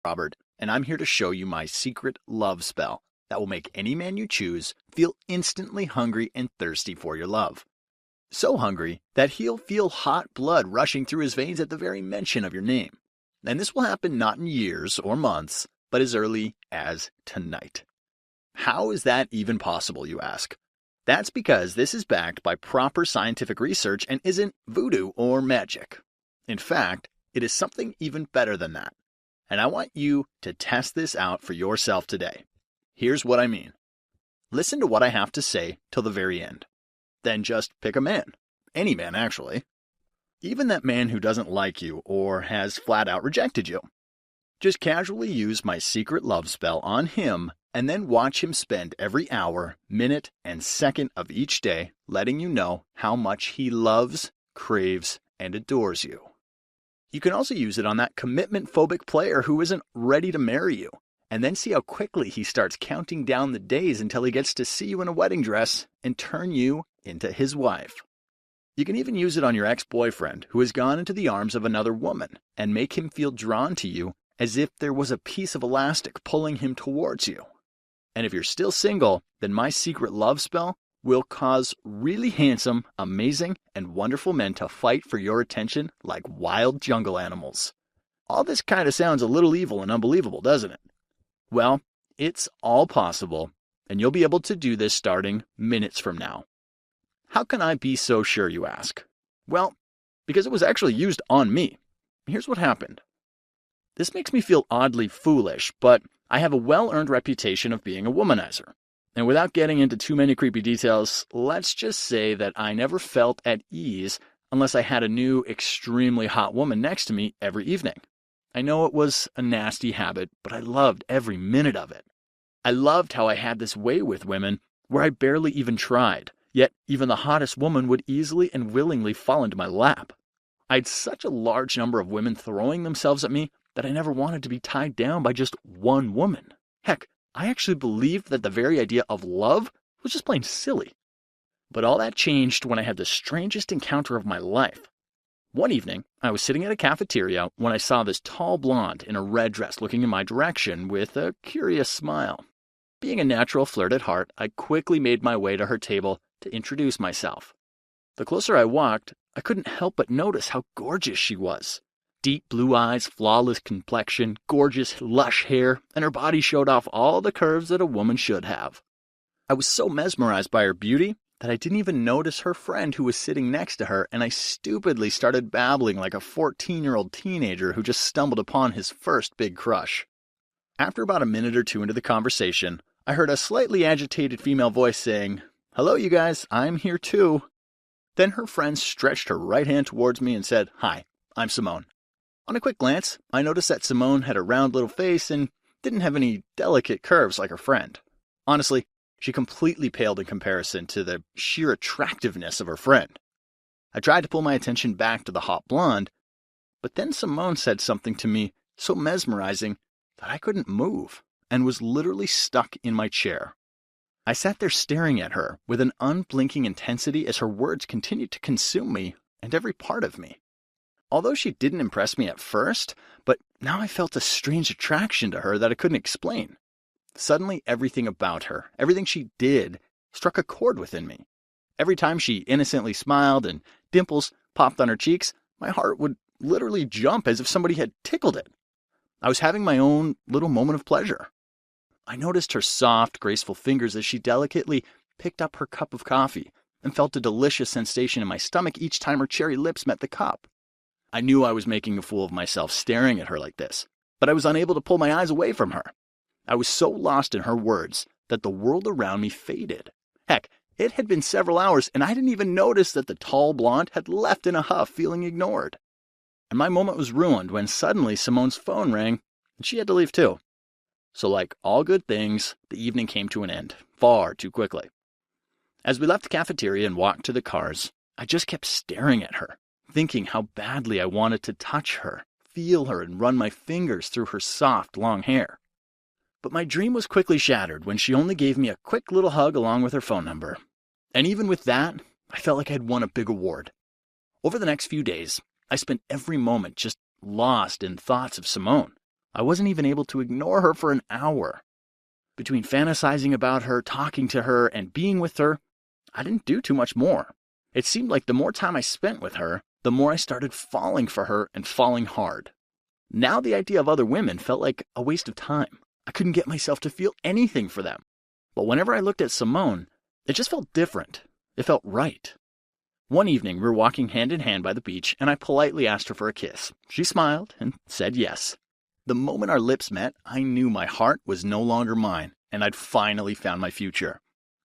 Robert, and I'm here to show you my secret love spell that will make any man you choose feel instantly hungry and thirsty for your love. So hungry that he'll feel hot blood rushing through his veins at the very mention of your name. And this will happen not in years or months, but as early as tonight. How is that even possible, you ask? That's because this is backed by proper scientific research and isn't voodoo or magic. In fact, it is something even better than that. And I want you to test this out for yourself today. Here's what I mean. Listen to what I have to say till the very end. Then just pick a man. Any man, actually. Even that man who doesn't like you or has flat out rejected you. Just casually use my secret love spell on him and then watch him spend every hour, minute, and second of each day letting you know how much he loves, craves, and adores you. You can also use it on that commitment-phobic player who isn't ready to marry you, and then see how quickly he starts counting down the days until he gets to see you in a wedding dress and turn you into his wife. You can even use it on your ex-boyfriend who has gone into the arms of another woman and make him feel drawn to you as if there was a piece of elastic pulling him towards you. And if you're still single, then my secret love spell will cause really handsome, amazing, and wonderful men to fight for your attention like wild jungle animals. All this kind of sounds a little evil and unbelievable, doesn't it? Well, it's all possible, and you'll be able to do this starting minutes from now. How can I be so sure, you ask? Well, because it was actually used on me. Here's what happened. This makes me feel oddly foolish, but I have a well-earned reputation of being a womanizer. And without getting into too many creepy details, let's just say that I never felt at ease unless I had a new, extremely hot woman next to me every evening. I know it was a nasty habit, but I loved every minute of it. I loved how I had this way with women where I barely even tried, yet even the hottest woman would easily and willingly fall into my lap. I had such a large number of women throwing themselves at me that I never wanted to be tied down by just one woman. Heck, I actually believed that the very idea of love was just plain silly. But all that changed when I had the strangest encounter of my life. One evening, I was sitting at a cafeteria when I saw this tall blonde in a red dress looking in my direction with a curious smile. Being a natural flirt at heart, I quickly made my way to her table to introduce myself. The closer I walked, I couldn't help but notice how gorgeous she was. Deep blue eyes, flawless complexion, gorgeous, lush hair, and her body showed off all the curves that a woman should have. I was so mesmerized by her beauty that I didn't even notice her friend who was sitting next to her, and I stupidly started babbling like a 14-year-old teenager who just stumbled upon his first big crush. After about a minute or two into the conversation, I heard a slightly agitated female voice saying, "Hello, you guys, I'm here too." Then her friend stretched her right hand towards me and said, "Hi, I'm Simone." On a quick glance, I noticed that Simone had a round little face and didn't have any delicate curves like her friend. Honestly, she completely paled in comparison to the sheer attractiveness of her friend. I tried to pull my attention back to the hot blonde, but then Simone said something to me so mesmerizing that I couldn't move and was literally stuck in my chair. I sat there staring at her with an unblinking intensity as her words continued to consume me and every part of me. Although she didn't impress me at first, but now I felt a strange attraction to her that I couldn't explain. Suddenly, everything about her, everything she did, struck a chord within me. Every time she innocently smiled and dimples popped on her cheeks, my heart would literally jump as if somebody had tickled it. I was having my own little moment of pleasure. I noticed her soft, graceful fingers as she delicately picked up her cup of coffee and felt a delicious sensation in my stomach each time her cherry lips met the cup. I knew I was making a fool of myself staring at her like this, but I was unable to pull my eyes away from her. I was so lost in her words that the world around me faded. Heck, it had been several hours and I didn't even notice that the tall blonde had left in a huff, feeling ignored. And my moment was ruined when suddenly Simone's phone rang and she had to leave too. So like all good things, the evening came to an end, far too quickly. As we left the cafeteria and walked to the cars, I just kept staring at her, thinking how badly I wanted to touch her, feel her, and run my fingers through her soft, long hair. But my dream was quickly shattered when she only gave me a quick little hug along with her phone number. And even with that, I felt like I had won a big award. Over the next few days, I spent every moment just lost in thoughts of Simone. I wasn't even able to ignore her for an hour. Between fantasizing about her, talking to her, and being with her, I didn't do too much more. It seemed like the more time I spent with her, the more I started falling for her and falling hard. Now the idea of other women felt like a waste of time. I couldn't get myself to feel anything for them. But whenever I looked at Simone, it just felt different. It felt right. One evening, we were walking hand in hand by the beach, and I politely asked her for a kiss. She smiled and said yes. The moment our lips met, I knew my heart was no longer mine, and I'd finally found my future.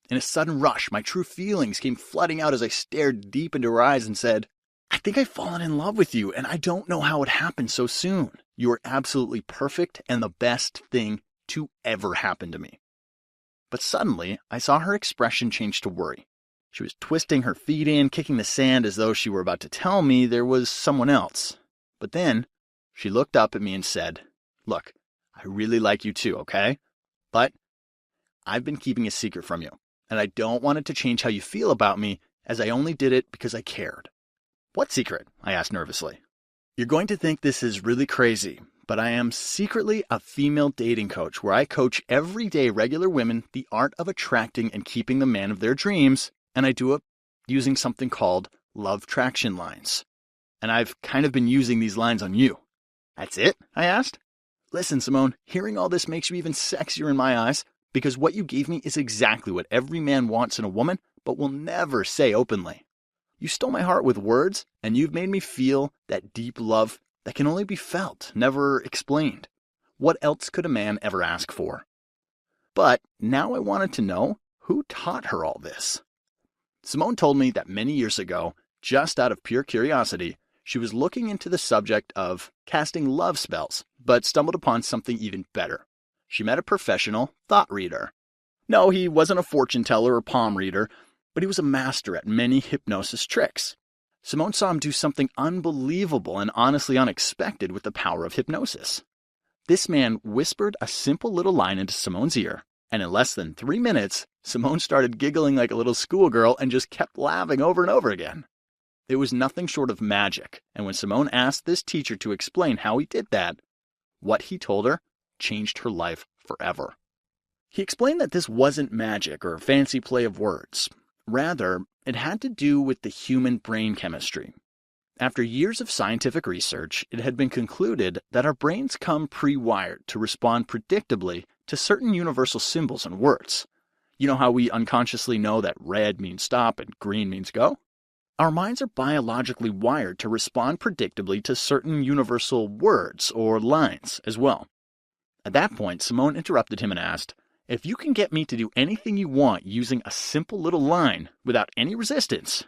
In a sudden rush, my true feelings came flooding out as I stared deep into her eyes and said, I think I've fallen in love with you, and I don't know how it happened so soon. You are absolutely perfect and the best thing to ever happen to me. But suddenly, I saw her expression change to worry. She was twisting her feet in, kicking the sand as though she were about to tell me there was someone else. But then, she looked up at me and said, Look, I really like you too, okay? But I've been keeping a secret from you, and I don't want it to change how you feel about me, as I only did it because I cared. What secret? I asked nervously. You're going to think this is really crazy, but I am secretly a female dating coach where I coach everyday regular women the art of attracting and keeping the man of their dreams, and I do it using something called Lovetraction Lines. And I've kind of been using these lines on you. That's it? I asked. Listen, Simone, hearing all this makes you even sexier in my eyes, because what you gave me is exactly what every man wants in a woman, but will never say openly. You stole my heart with words, and you've made me feel that deep love that can only be felt, never explained. What else could a man ever ask for? But now I wanted to know who taught her all this. Simone told me that many years ago, just out of pure curiosity, she was looking into the subject of casting love spells, but stumbled upon something even better. She met a professional thought reader. No, he wasn't a fortune teller or palm reader, but he was a master at many hypnosis tricks. Simone saw him do something unbelievable and honestly unexpected with the power of hypnosis. This man whispered a simple little line into Simone's ear, and in less than 3 minutes, Simone started giggling like a little schoolgirl and just kept laughing over and over again. It was nothing short of magic, and when Simone asked this teacher to explain how he did that, what he told her changed her life forever. He explained that this wasn't magic or fancy play of words. Rather, it had to do with the human brain chemistry. After years of scientific research, it had been concluded that our brains come pre-wired to respond predictably to certain universal symbols and words. You know how we unconsciously know that red means stop and green means go? Our minds are biologically wired to respond predictably to certain universal words or lines as well. At that point, Simone interrupted him and asked, If you can get me to do anything you want using a simple little line without any resistance,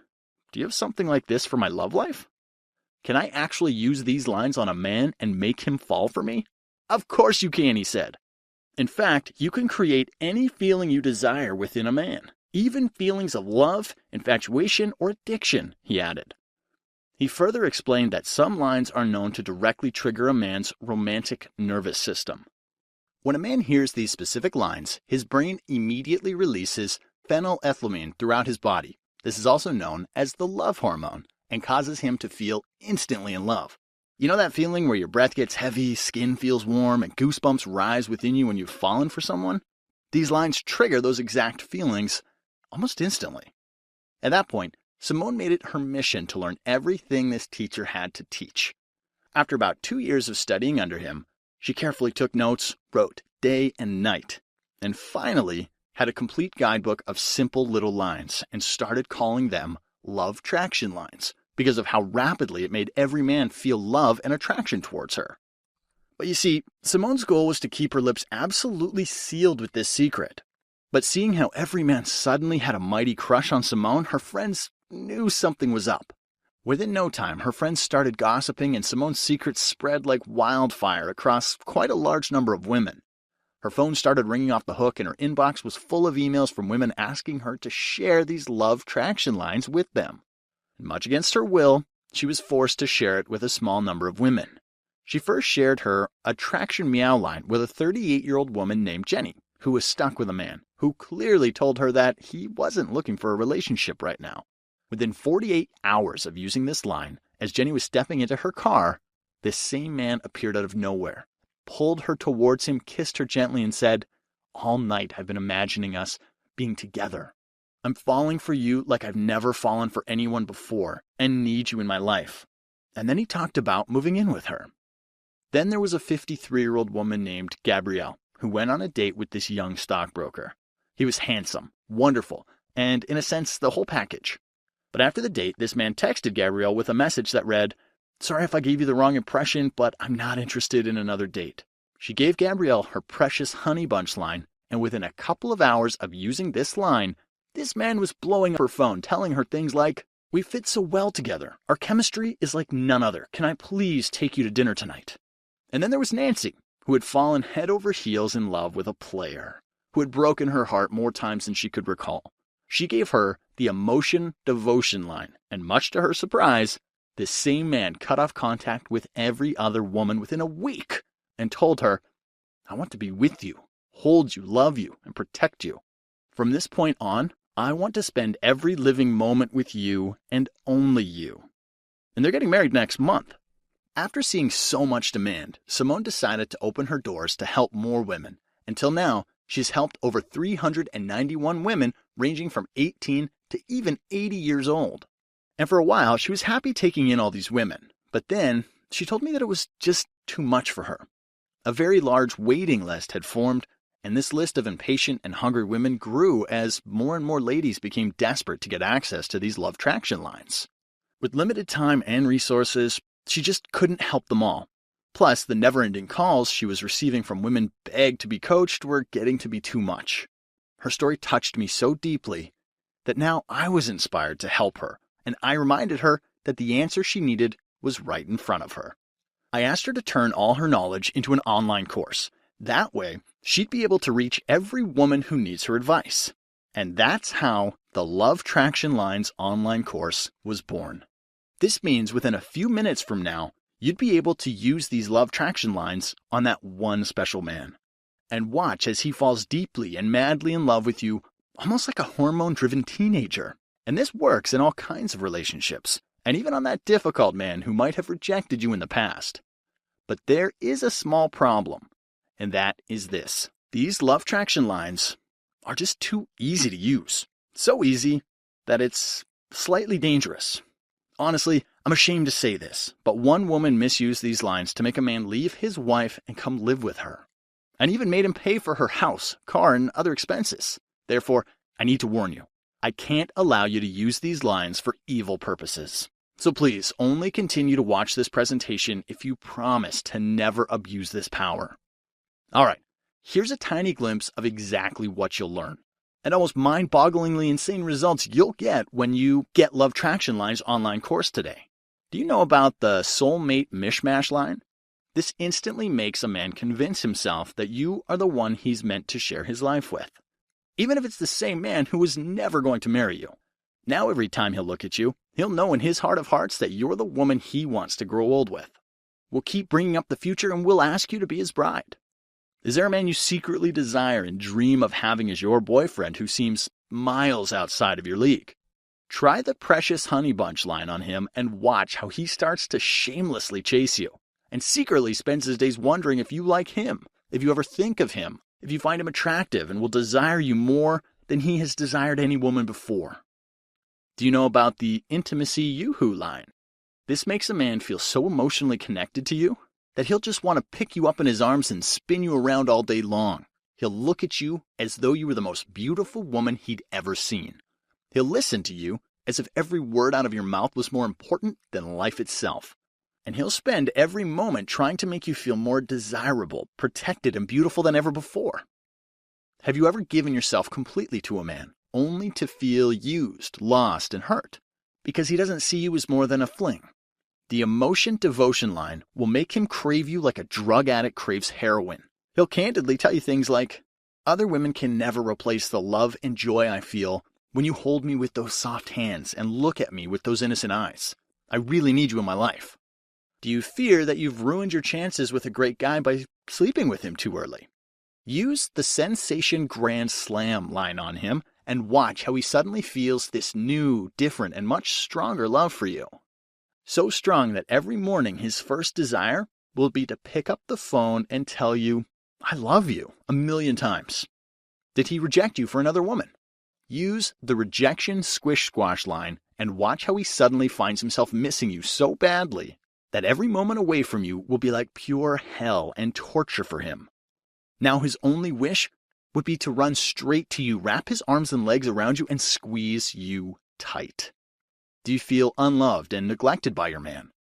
do you have something like this for my love life? Can I actually use these lines on a man and make him fall for me? Of course you can, he said. In fact, you can create any feeling you desire within a man, even feelings of love, infatuation, or addiction, he added. He further explained that some lines are known to directly trigger a man's romantic nervous system. When a man hears these specific lines, his brain immediately releases phenylethylamine throughout his body. This is also known as the love hormone and causes him to feel instantly in love. You know that feeling where your breath gets heavy, skin feels warm, and goosebumps rise within you when you've fallen for someone? These lines trigger those exact feelings almost instantly. At that point, Simone made it her mission to learn everything this teacher had to teach. After about 2 years of studying under him, she carefully took notes, wrote day and night, and finally had a complete guidebook of simple little lines and started calling them Lovetraction Lines because of how rapidly it made every man feel love and attraction towards her. But you see, Simone's goal was to keep her lips absolutely sealed with this secret. But seeing how every man suddenly had a mighty crush on Simone, her friends knew something was up. Within no time, her friends started gossiping and Simone's secret spread like wildfire across quite a large number of women. Her phone started ringing off the hook and her inbox was full of emails from women asking her to share these Lovetraction Lines with them. Much against her will, she was forced to share it with a small number of women. She first shared her Attraction Meow line with a 38-year-old woman named Jenny, who was stuck with a man who clearly told her that he wasn't looking for a relationship right now. Within 48 hours of using this line, as Jenny was stepping into her car, this same man appeared out of nowhere. pulled her towards him, kissed her gently, and said, "All night I've been imagining us being together. I'm falling for you like I've never fallen for anyone before and need you in my life." And then he talked about moving in with her. Then there was a 53-year-old woman named Gabrielle who went on a date with this young stockbroker. He was handsome, wonderful, and in a sense, the whole package. But after the date, this man texted Gabrielle with a message that read, "Sorry if I gave you the wrong impression, but I'm not interested in another date." She gave Gabrielle her precious honey bunch line, and within a couple of hours of using this line, this man was blowing up her phone, telling her things like, "We fit so well together. Our chemistry is like none other. Can I please take you to dinner tonight?" And then there was Nancy, who had fallen head over heels in love with a player, who had broken her heart more times than she could recall. She gave her the emotion devotion line, and much to her surprise, this same man cut off contact with every other woman within a week and told her, "I want to be with you, hold you, love you, and protect you. From this point on, I want to spend every living moment with you and only you." And they're getting married next month. After seeing so much demand, Simone decided to open her doors to help more women. Until now, she's helped over 391 women ranging from 18 to even 80 years old. And for a while, she was happy taking in all these women. But then, she told me that it was just too much for her. A very large waiting list had formed, and this list of impatient and hungry women grew as more and more ladies became desperate to get access to these Lovetraction lines. With limited time and resources, she just couldn't help them all. Plus, the never-ending calls she was receiving from women begged to be coached were getting to be too much. Her story touched me so deeply that now I was inspired to help her, and I reminded her that the answer she needed was right in front of her. I asked her to turn all her knowledge into an online course. That way, she'd be able to reach every woman who needs her advice. And that's how the Lovetraction Lines online course was born. This means within a few minutes from now, you'd be able to use these Lovetraction lines on that one special man. And watch as he falls deeply and madly in love with you, almost like a hormone-driven teenager. And this works in all kinds of relationships, and even on that difficult man who might have rejected you in the past. But there is a small problem, and that is this. These Lovetraction lines are just too easy to use. So easy that it's slightly dangerous. Honestly, I'm ashamed to say this, but one woman misused these lines to make a man leave his wife and come live with her, and even made him pay for her house, car, and other expenses. Therefore, I need to warn you, I can't allow you to use these lines for evil purposes. So please, only continue to watch this presentation if you promise to never abuse this power. Alright, here's a tiny glimpse of exactly what you'll learn, and almost mind-bogglingly insane results you'll get when you get Lovetraction Lines online course today. Do you know about the soulmate mishmash line? This instantly makes a man convince himself that you are the one he's meant to share his life with, even if it's the same man who was never going to marry you. Now every time he'll look at you, he'll know in his heart of hearts that you're the woman he wants to grow old with. We'll keep bringing up the future and we'll ask you to be his bride. Is there a man you secretly desire and dream of having as your boyfriend who seems miles outside of your league? Try the precious honey bunch line on him and watch how he starts to shamelessly chase you and secretly spends his days wondering if you like him, if you ever think of him, if you find him attractive and will desire you more than he has desired any woman before. Do you know about the intimacy yoo-hoo line? This makes a man feel so emotionally connected to you that he'll just want to pick you up in his arms and spin you around all day long. He'll look at you as though you were the most beautiful woman he'd ever seen. He'll listen to you as if every word out of your mouth was more important than life itself. And he'll spend every moment trying to make you feel more desirable, protected, and beautiful than ever before. Have you ever given yourself completely to a man, only to feel used, lost, and hurt, because he doesn't see you as more than a fling? The emotion devotion line will make him crave you like a drug addict craves heroin. He'll candidly tell you things like, "Other women can never replace the love and joy I feel when you hold me with those soft hands and look at me with those innocent eyes. I really need you in my life." Do you fear that you've ruined your chances with a great guy by sleeping with him too early? Use the sensation grand slam line on him and watch how he suddenly feels this new, different, and much stronger love for you. So strong that every morning his first desire will be to pick up the phone and tell you, "I love you," 1,000,000 times. Did he reject you for another woman? Use the rejection squish squash line and watch how he suddenly finds himself missing you so badly that every moment away from you will be like pure hell and torture for him. Now his only wish would be to run straight to you, wrap his arms and legs around you, and squeeze you tight. Do you feel unloved and neglected by your man?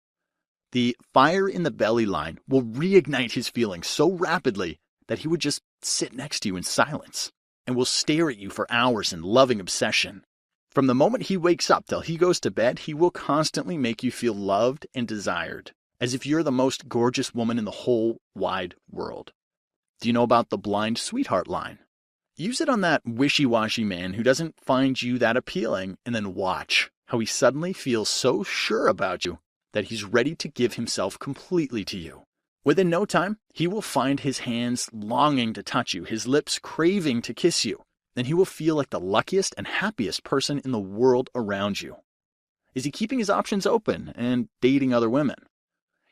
The fire in the belly line will reignite his feelings so rapidly that he would just sit next to you in silence and will stare at you for hours in loving obsession. From the moment he wakes up till he goes to bed, he will constantly make you feel loved and desired, as if you're the most gorgeous woman in the whole wide world. Do you know about the blind sweetheart line? Use it on that wishy-washy man who doesn't find you that appealing, and then watch how he suddenly feels so sure about you that he's ready to give himself completely to you. Within no time, he will find his hands longing to touch you, his lips craving to kiss you, and he will feel like the luckiest and happiest person in the world around you. Is he keeping his options open and dating other women?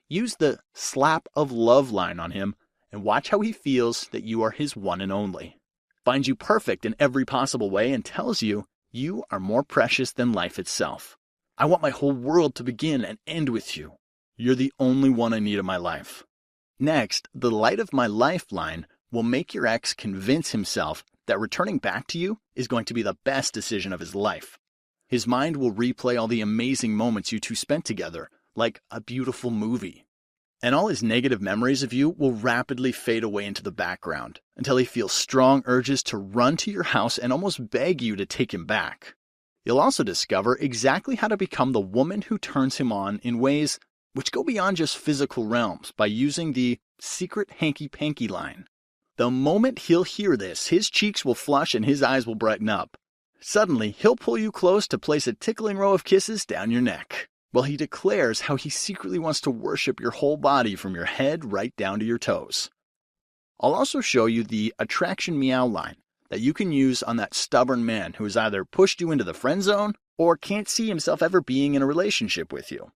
Use the slap of love line on him and watch how he feels that you are his one and only. Finds you perfect in every possible way and tells you you are more precious than life itself. I want my whole world to begin and end with you. You're the only one I need in my life. Next, the light of my life line will make your ex convince himself that returning back to you is going to be the best decision of his life. His mind will replay all the amazing moments you two spent together, like a beautiful movie. And all his negative memories of you will rapidly fade away into the background until he feels strong urges to run to your house and almost beg you to take him back. You'll also discover exactly how to become the woman who turns him on in ways which go beyond just physical realms by using the secret hanky-panky line. The moment he'll hear this, his cheeks will flush and his eyes will brighten up. Suddenly, he'll pull you close to place a tickling row of kisses down your neck, while he declares how he secretly wants to worship your whole body from your head right down to your toes. I'll also show you the attraction meow line that you can use on that stubborn man who has either pushed you into the friend zone or can't see himself ever being in a relationship with you.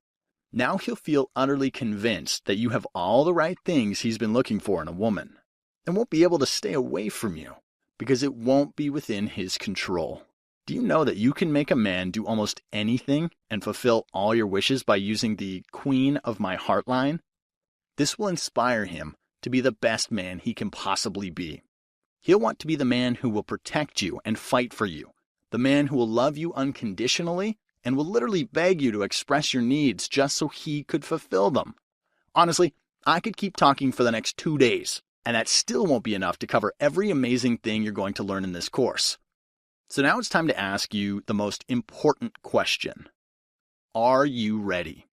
Now he'll feel utterly convinced that you have all the right things he's been looking for in a woman, and won't be able to stay away from you because it won't be within his control. Do you know that you can make a man do almost anything and fulfill all your wishes by using the Queen of My Heart line? This will inspire him to be the best man he can possibly be. He'll want to be the man who will protect you and fight for you, the man who will love you unconditionally and will literally beg you to express your needs just so he could fulfill them. Honestly, I could keep talking for the next 2 days, and that still won't be enough to cover every amazing thing you're going to learn in this course. So now it's time to ask you the most important question. Are you ready?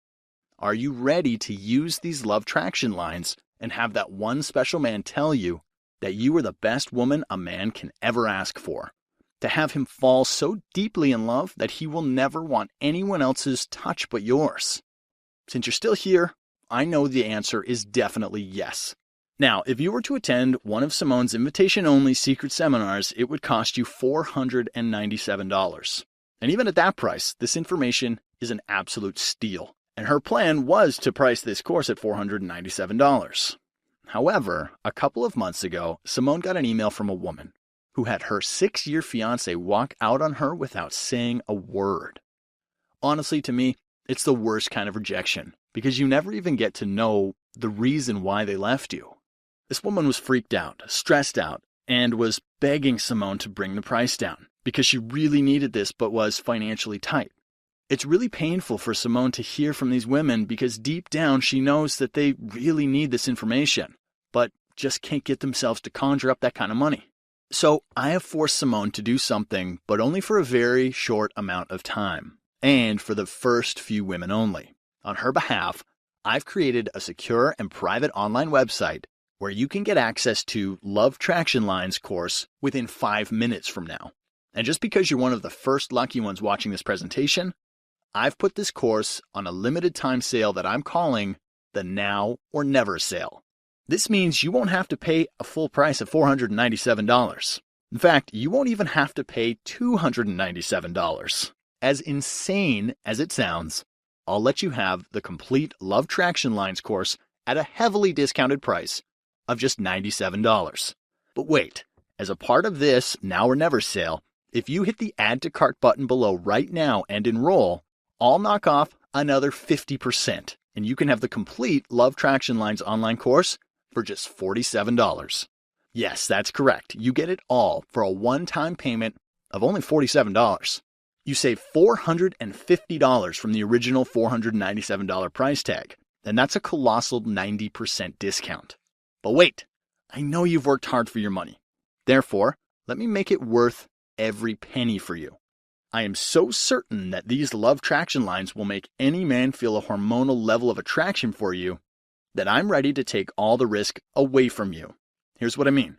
Are you ready to use these Lovetraction lines and have that one special man tell you that you are the best woman a man can ever ask for? To have him fall so deeply in love that he will never want anyone else's touch but yours? Since you're still here, I know the answer is definitely yes. Now, if you were to attend one of Simone's invitation-only secret seminars, it would cost you $497. And even at that price, this information is an absolute steal. And her plan was to price this course at $497. However, a couple of months ago, Simone got an email from a woman who had her 6-year fiancé walk out on her without saying a word. Honestly, to me, it's the worst kind of rejection, because you never even get to know the reason why they left you. This woman was freaked out, stressed out, and was begging Simone to bring the price down because she really needed this but was financially tight. It's really painful for Simone to hear from these women because deep down she knows that they really need this information, but just can't get themselves to conjure up that kind of money. So I have forced Simone to do something, but only for a very short amount of time, and for the first few women only. On her behalf, I've created a secure and private online website where you can get access to Lovetraction Lines course within 5 minutes from now. And just because you're one of the first lucky ones watching this presentation, I've put this course on a limited time sale that I'm calling the Now or Never sale. This means you won't have to pay a full price of $497. In fact, you won't even have to pay $297. As insane as it sounds, I'll let you have the complete Lovetraction Lines course at a heavily discounted price of just $97. But wait, as a part of this Now or Never sale, if you hit the Add to Cart button below right now and enroll, I'll knock off another 50%, and you can have the complete Lovetraction Lines online course for just $47. Yes, that's correct. You get it all for a one-time payment of only $47. You save $450 from the original $497 price tag, and that's a colossal 90% discount. But wait, I know you've worked hard for your money. Therefore, let me make it worth every penny for you. I am so certain that these Lovetraction Lines will make any man feel a hormonal level of attraction for you that I'm ready to take all the risk away from you. Here's what I mean.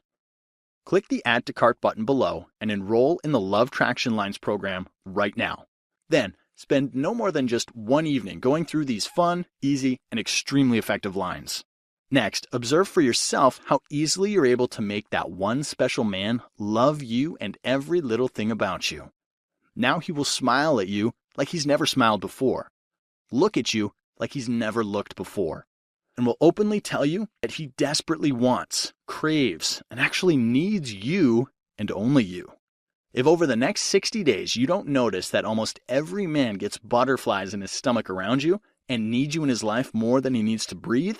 Click the Add to Cart button below and enroll in the Lovetraction Lines program right now. Then, spend no more than just one evening going through these fun, easy, and extremely effective lines. Next, observe for yourself how easily you're able to make that one special man love you and every little thing about you. Now he will smile at you like he's never smiled before, look at you like he's never looked before, and will openly tell you that he desperately wants, craves, and actually needs you and only you. If over the next 60 days you don't notice that almost every man gets butterflies in his stomach around you and needs you in his life more than he needs to breathe,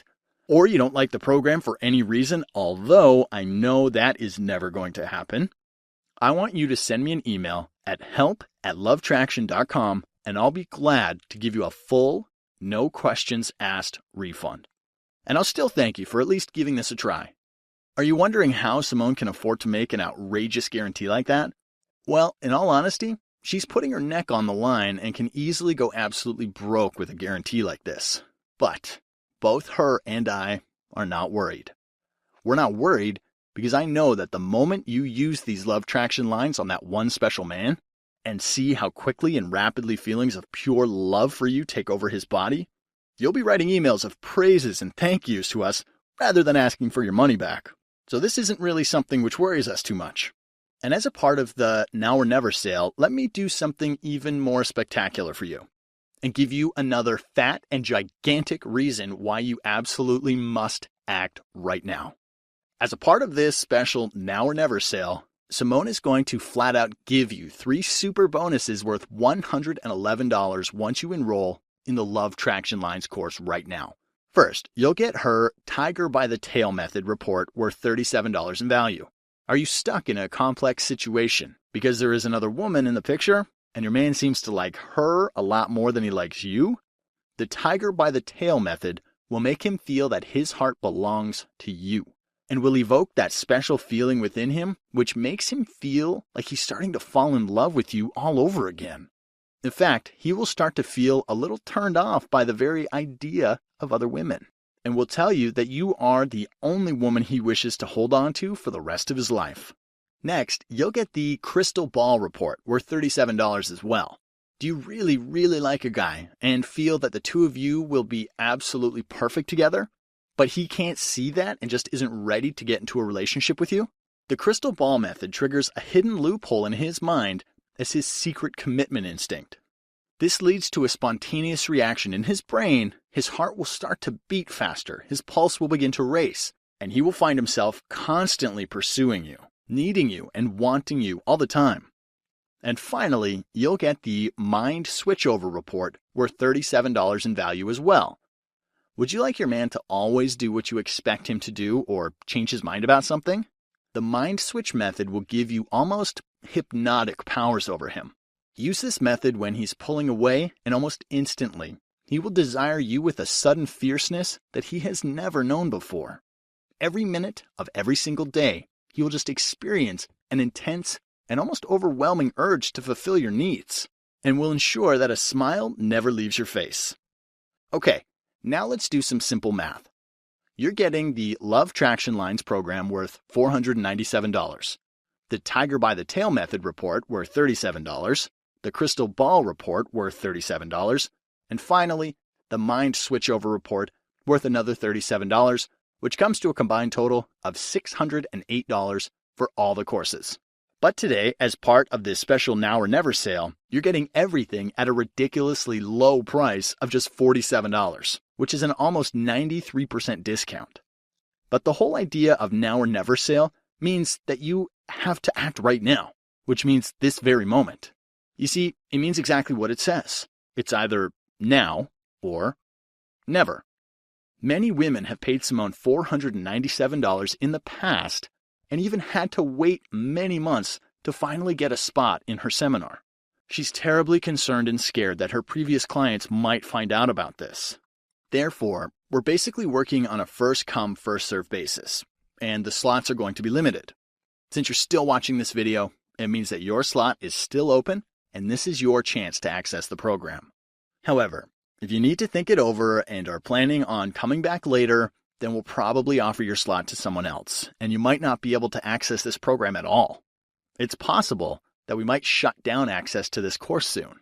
or you don't like the program for any reason, although I know that is never going to happen, I want you to send me an email at help@lovetraction.com, and I'll be glad to give you a full, no questions asked refund. And I'll still thank you for at least giving this a try. Are you wondering how Simone can afford to make an outrageous guarantee like that? Well, in all honesty, she's putting her neck on the line and can easily go absolutely broke with a guarantee like this. But both her and I are not worried. We're not worried because I know that the moment you use these Lovetraction Lines on that one special man and see how quickly and rapidly feelings of pure love for you take over his body, you'll be writing emails of praises and thank yous to us rather than asking for your money back. So this isn't really something which worries us too much. And as a part of the Now or Never sale, let me do something even more spectacular for you and give you another fat and gigantic reason why you absolutely must act right now. As a part of this special Now or Never sale, Simone is going to flat out give you 3 super bonuses worth $111 once you enroll in the Lovetraction Lines course right now. First, you'll get her Tiger by the Tail Method report worth $37 in value. Are you stuck in a complex situation because there is another woman in the picture and your man seems to like her a lot more than he likes you? The Tiger by the Tail Method will make him feel that his heart belongs to you and will evoke that special feeling within him which makes him feel like he's starting to fall in love with you all over again. In fact, he will start to feel a little turned off by the very idea of other women and will tell you that you are the only woman he wishes to hold on to for the rest of his life. Next, you'll get the Crystal Ball report worth $37 as well. Do you really, really like a guy and feel that the two of you will be absolutely perfect together, but he can't see that and just isn't ready to get into a relationship with you? The Crystal Ball method triggers a hidden loophole in his mind as his secret commitment instinct. This leads to a spontaneous reaction in his brain. His heart will start to beat faster, his pulse will begin to race, and he will find himself constantly pursuing you, needing you, and wanting you all the time. And finally, you'll get the Mind Switchover report worth $37 in value as well. Would you like your man to always do what you expect him to do or change his mind about something? The Mind Switch method will give you almost hypnotic powers over him. Use this method when he's pulling away, and almost instantly, he will desire you with a sudden fierceness that he has never known before. Every minute of every single day, he will just experience an intense and almost overwhelming urge to fulfill your needs, and will ensure that a smile never leaves your face. Okay, now let's do some simple math. You're getting the Lovetraction Lines program worth $497, the Tiger by the Tail Method report worth $37, the Crystal Ball report worth $37, and finally, the Mind Switchover report worth another $37, which comes to a combined total of $608 for all the courses. But today, as part of this special Now or Never sale, you're getting everything at a ridiculously low price of just $47. which is an almost 93% discount. But the whole idea of now or never sale means that you have to act right now, which means this very moment. You see, it means exactly what it says. It's either now or never. Many women have paid Simone $497 in the past and even had to wait many months to finally get a spot in her seminar. She's terribly concerned and scared that her previous clients might find out about this. Therefore, we're basically working on a first-come, first-served basis, and the slots are going to be limited. Since you're still watching this video, it means that your slot is still open, and this is your chance to access the program. However, if you need to think it over and are planning on coming back later, then we'll probably offer your slot to someone else, and you might not be able to access this program at all. It's possible that we might shut down access to this course soon.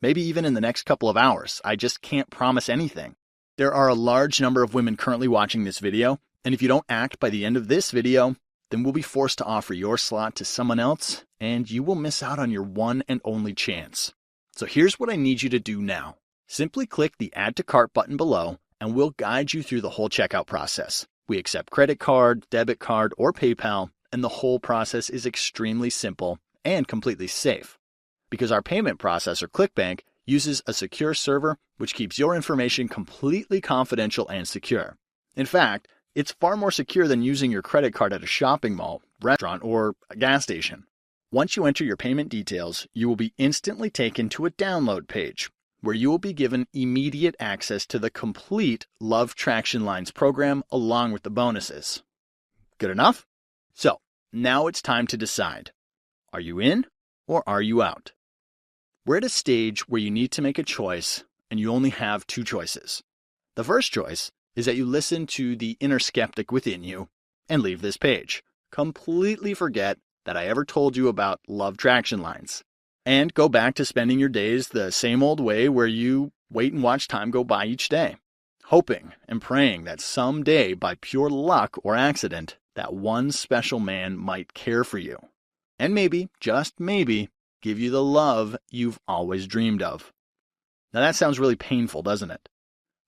Maybe even in the next couple of hours. I just can't promise anything. There are a large number of women currently watching this video, and if you don't act by the end of this video, then we'll be forced to offer your slot to someone else, and you will miss out on your one and only chance. So here's what I need you to do now. Simply click the Add to Cart button below, and we'll guide you through the whole checkout process. We accept credit card, debit card, or PayPal, and the whole process is extremely simple and completely safe. Because our payment processor, ClickBank, uses a secure server which keeps your information completely confidential and secure. In fact, it's far more secure than using your credit card at a shopping mall, restaurant, or a gas station. Once you enter your payment details, you will be instantly taken to a download page where you will be given immediate access to the complete Lovetraction Lines program along with the bonuses. Good enough? So, now it's time to decide. Are you in or are you out? We're at a stage where you need to make a choice, and you only have two choices. The first choice is that you listen to the inner skeptic within you and leave this page. Completely forget that I ever told you about Lovetraction Lines, and go back to spending your days the same old way where you wait and watch time go by each day, hoping and praying that someday, by pure luck or accident, that one special man might care for you. And maybe, just maybe, give you the love you've always dreamed of. Now that sounds really painful, doesn't it?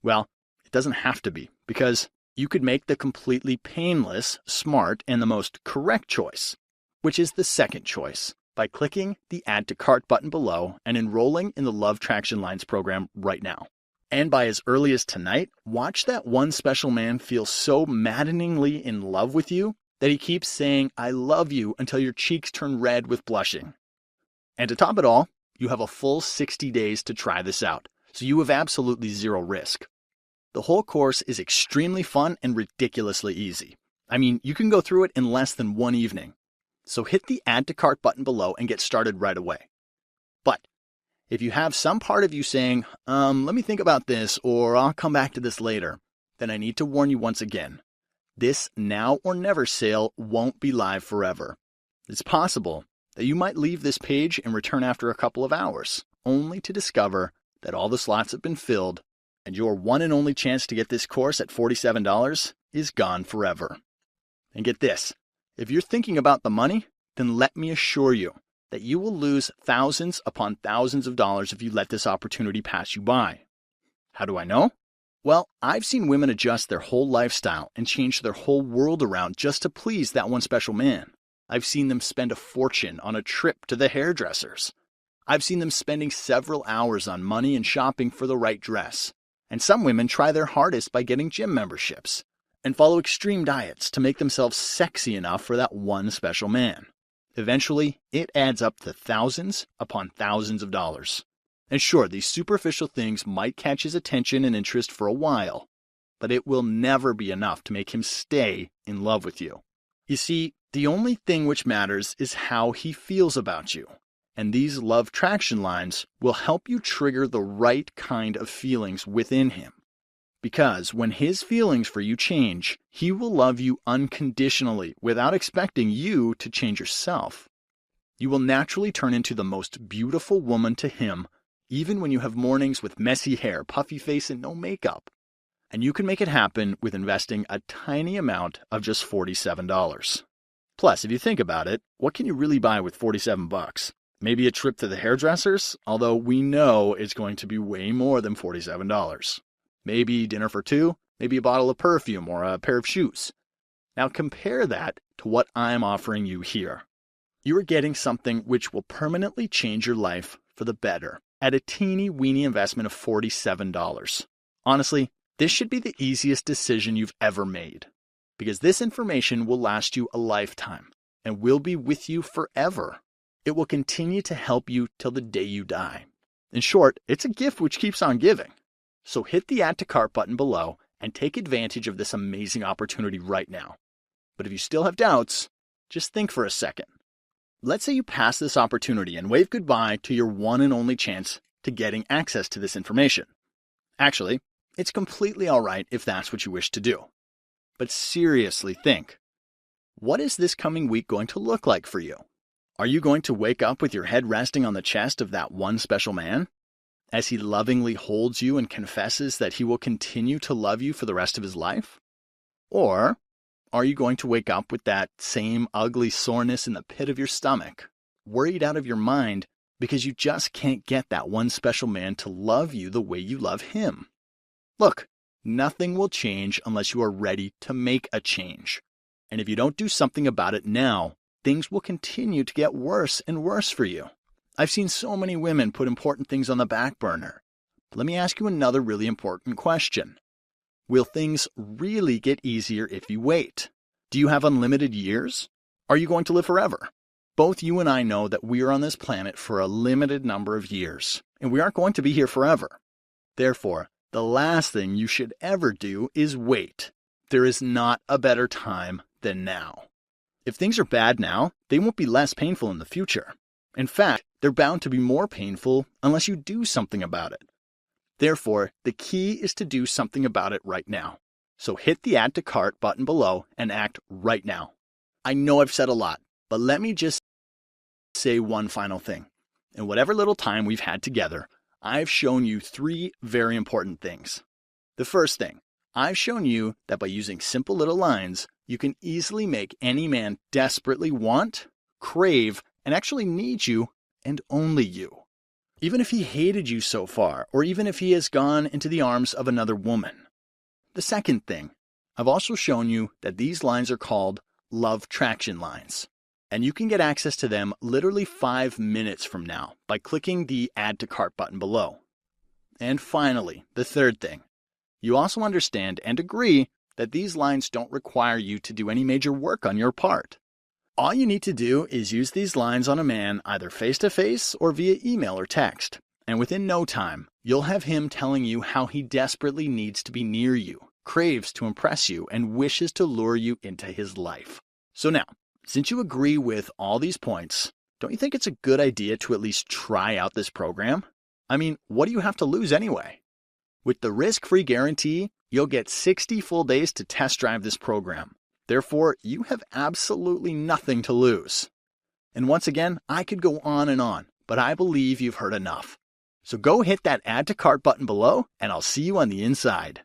Well, it doesn't have to be, because you could make the completely painless, smart, and the most correct choice, which is the second choice, by clicking the Add to Cart button below and enrolling in the Lovetraction Lines program right now. And by as early as tonight, watch that one special man feel so maddeningly in love with you that he keeps saying, "I love you," until your cheeks turn red with blushing. And to top it all, you have a full 60 days to try this out, so you have absolutely zero risk. The whole course is extremely fun and ridiculously easy. I mean, you can go through it in less than one evening. So hit the Add to Cart button below and get started right away. But if you have some part of you saying, let me think about this, or I'll come back to this later, then I need to warn you once again. This now or never sale won't be live forever. It's possible that you might leave this page and return after a couple of hours, only to discover that all the slots have been filled and your one and only chance to get this course at $47 is gone forever. And get this, if you're thinking about the money, then let me assure you that you will lose thousands upon thousands of dollars if you let this opportunity pass you by. How do I know? Well, I've seen women adjust their whole lifestyle and change their whole world around just to please that one special man. I've seen them spend a fortune on a trip to the hairdressers. I've seen them spending several hours on money and shopping for the right dress. And some women try their hardest by getting gym memberships and follow extreme diets to make themselves sexy enough for that one special man. Eventually, it adds up to thousands upon thousands of dollars. And sure, these superficial things might catch his attention and interest for a while, but it will never be enough to make him stay in love with you. You see, the only thing which matters is how he feels about you. And these Lovetraction Lines will help you trigger the right kind of feelings within him. Because when his feelings for you change, he will love you unconditionally without expecting you to change yourself. You will naturally turn into the most beautiful woman to him, even when you have mornings with messy hair, puffy face, and no makeup. And you can make it happen with investing a tiny amount of just $47. Plus, if you think about it, what can you really buy with $47? Maybe a trip to the hairdressers, although we know it's going to be way more than $47. Maybe dinner for two, maybe a bottle of perfume or a pair of shoes. Now compare that to what I'm offering you here. You are getting something which will permanently change your life for the better at a teeny-weeny investment of $47. Honestly, this should be the easiest decision you've ever made, because this information will last you a lifetime and will be with you forever. It will continue to help you till the day you die. In short, it's a gift which keeps on giving. So hit the Add to Cart button below and take advantage of this amazing opportunity right now. But if you still have doubts, just think for a second. Let's say you pass this opportunity and wave goodbye to your one and only chance to getting access to this information. Actually, it's completely all right if that's what you wish to do. But seriously think, what is this coming week going to look like for you? Are you going to wake up with your head resting on the chest of that one special man, as he lovingly holds you and confesses that he will continue to love you for the rest of his life? Or are you going to wake up with that same ugly soreness in the pit of your stomach, worried out of your mind because you just can't get that one special man to love you the way you love him? Look, nothing will change unless you are ready to make a change. And if you don't do something about it now, things will continue to get worse and worse for you. I've seen so many women put important things on the back burner. But let me ask you another really important question. Will things really get easier if you wait? Do you have unlimited years? Are you going to live forever? Both you and I know that we are on this planet for a limited number of years, and we aren't going to be here forever. Therefore, the last thing you should ever do is wait. There is not a better time than now. If things are bad now, they won't be less painful in the future. In fact, they're bound to be more painful unless you do something about it. Therefore, the key is to do something about it right now. So hit the Add to Cart button below and act right now. I know I've said a lot, but let me just say one final thing. In whatever little time we've had together, I've shown you 3 very important things. The first thing, I've shown you that by using simple little lines, you can easily make any man desperately want, crave, and actually need you, and only you. Even if he hated you so far, or even if he has gone into the arms of another woman. The second thing, I've also shown you that these lines are called Lovetraction Lines, and you can get access to them literally 5 minutes from now by clicking the Add to Cart button below. And finally, the third thing, you also understand and agree that these lines don't require you to do any major work on your part. All you need to do is use these lines on a man either face-to-face or via email or text, and within no time, you'll have him telling you how he desperately needs to be near you, craves to impress you, and wishes to lure you into his life. So now, since you agree with all these points, don't you think it's a good idea to at least try out this program? I mean, what do you have to lose anyway? With the risk-free guarantee, you'll get 60 full days to test drive this program. Therefore, you have absolutely nothing to lose. And once again, I could go on, but I believe you've heard enough. So go hit that Add to Cart button below, and I'll see you on the inside.